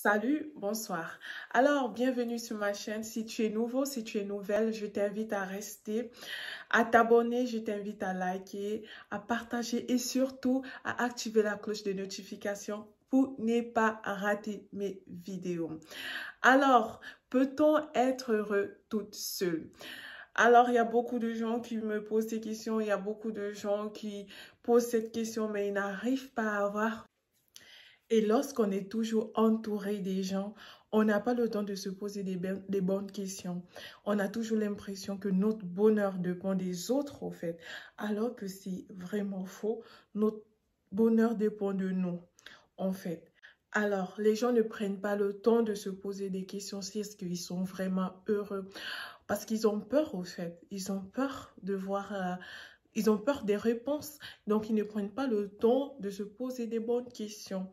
Salut, bonsoir. Alors, bienvenue sur ma chaîne. Si tu es nouveau, si tu es nouvelle, je t'invite à rester, à t'abonner, je t'invite à liker, à partager et surtout à activer la cloche de notification pour ne pas rater mes vidéos. Alors, peut-on être heureux toute seule? Alors, il y a beaucoup de gens qui me posent ces questions, il y a beaucoup de gens qui posent cette question, mais ils n'arrivent pas à avoir. Et lorsqu'on est toujours entouré des gens, on n'a pas le temps de se poser des bonnes questions. On a toujours l'impression que notre bonheur dépend des autres, au fait, alors que c'est vraiment faux. Notre bonheur dépend de nous, en fait. Alors, les gens ne prennent pas le temps de se poser des questions si est-ce qu'ils sont vraiment heureux. Parce qu'ils ont peur, au fait. Ils ont peur de voir... ils ont peur des réponses. Donc, ils ne prennent pas le temps de se poser des bonnes questions.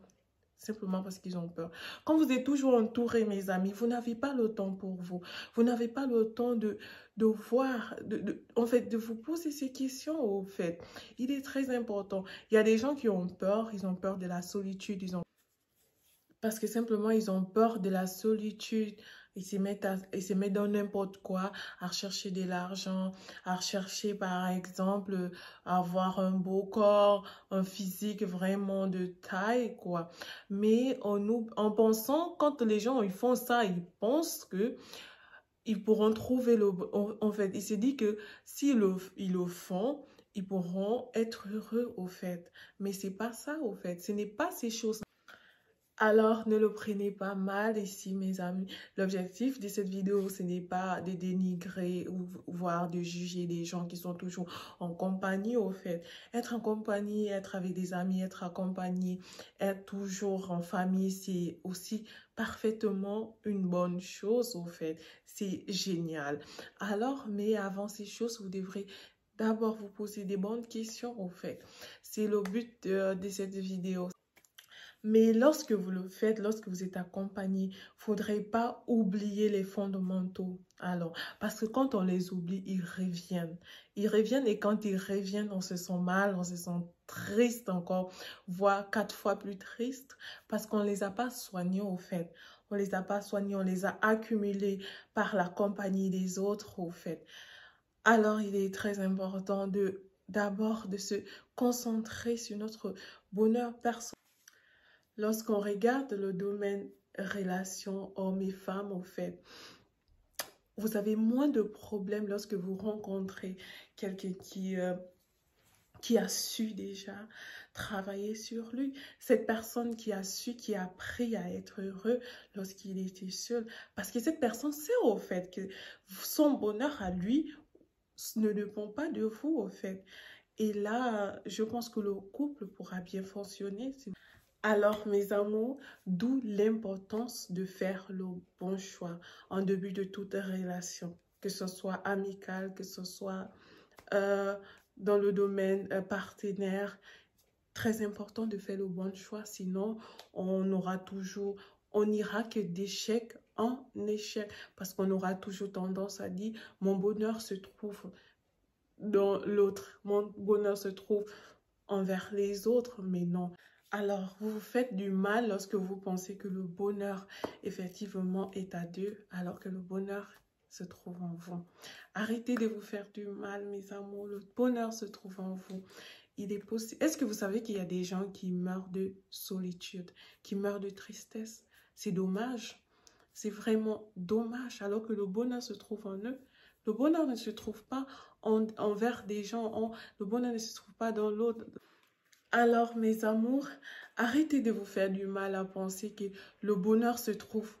Simplement parce qu'ils ont peur. Quand vous êtes toujours entouré, mes amis, vous n'avez pas le temps pour vous. Vous n'avez pas le temps de voir, en fait, de vous poser ces questions, au fait. Il est très important. Il y a des gens qui ont peur, ils ont peur de la solitude, parce que simplement, ils ont peur de la solitude. Ils se mettent dans n'importe quoi, à rechercher de l'argent, à rechercher, par exemple, avoir un beau corps, un physique vraiment de taille, quoi. Mais en pensant, quand les gens ils font ça, ils pensent que ils pourront trouver en fait, ils se disent que ils le font, ils pourront être heureux, au fait. Mais c'est pas ça, au fait. Ce n'est pas ces choses. Alors, ne le prenez pas mal ici, mes amis. L'objectif de cette vidéo, ce n'est pas de dénigrer ou voire de juger les gens qui sont toujours en compagnie, au fait. Être en compagnie, être avec des amis, être accompagné, être toujours en famille, c'est aussi parfaitement une bonne chose, au fait. C'est génial. Alors, mais avant ces choses, vous devrez d'abord vous poser des bonnes questions, au fait. C'est le but de cette vidéo. Mais lorsque vous le faites, lorsque vous êtes accompagné, il ne faudrait pas oublier les fondamentaux. Alors, parce que quand on les oublie, ils reviennent. Ils reviennent et quand ils reviennent, on se sent mal, on se sent triste encore, voire 4 fois plus triste parce qu'on ne les a pas soignés au fait. On ne les a pas soignés, on les a accumulés par la compagnie des autres au fait. Alors, il est très important d'abord de se concentrer sur notre bonheur personnel. Lorsqu'on regarde le domaine relations hommes et femmes, en fait, vous avez moins de problèmes lorsque vous rencontrez quelqu'un qui a su déjà travailler sur lui. Cette personne qui a su, qui a appris à être heureux lorsqu'il était seul. Parce que cette personne sait au fait que son bonheur à lui ne dépend pas de vous, au fait. Et là, je pense que le couple pourra bien fonctionner. Alors, mes amours, d'où l'importance de faire le bon choix en début de toute relation, que ce soit amical, que ce soit euh, dans le domaine partenaire. Très important de faire le bon choix, sinon on n'ira que d'échec en échec, parce qu'on aura toujours tendance à dire, mon bonheur se trouve dans l'autre, mon bonheur se trouve envers les autres, mais non. Alors, vous vous faites du mal lorsque vous pensez que le bonheur, effectivement, est à deux, alors que le bonheur se trouve en vous. Arrêtez de vous faire du mal, mes amours. Le bonheur se trouve en vous. Il est possible. Est-ce que vous savez qu'il y a des gens qui meurent de solitude, qui meurent de tristesse? C'est dommage. C'est vraiment dommage, alors que le bonheur se trouve en eux. Le bonheur ne se trouve pas envers des gens. Le bonheur ne se trouve pas dans l'autre. Alors, mes amours, arrêtez de vous faire du mal à penser que le bonheur se trouve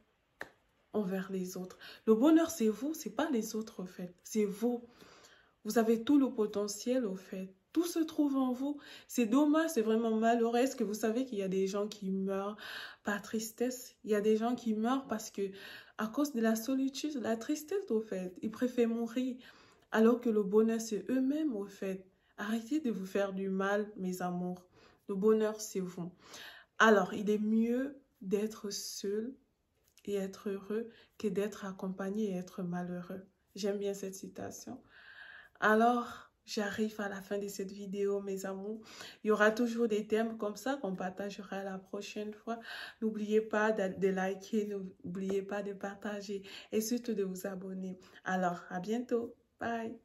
envers les autres. Le bonheur, c'est vous, c'est pas les autres, au fait. C'est vous. Vous avez tout le potentiel, au fait. Tout se trouve en vous. C'est dommage, c'est vraiment malheureux. Est-ce que vous savez qu'il y a des gens qui meurent par tristesse? Il y a des gens qui meurent parce que, à cause de la solitude, la tristesse, au fait, ils préfèrent mourir. Alors que le bonheur, c'est eux-mêmes, au fait. Arrêtez de vous faire du mal, mes amours. Le bonheur, c'est vous. Alors, il est mieux d'être seul et être heureux que d'être accompagné et être malheureux. J'aime bien cette citation. Alors, j'arrive à la fin de cette vidéo, mes amours. Il y aura toujours des thèmes comme ça qu'on partagera la prochaine fois. N'oubliez pas de liker, n'oubliez pas de partager et surtout de vous abonner. Alors, à bientôt. Bye.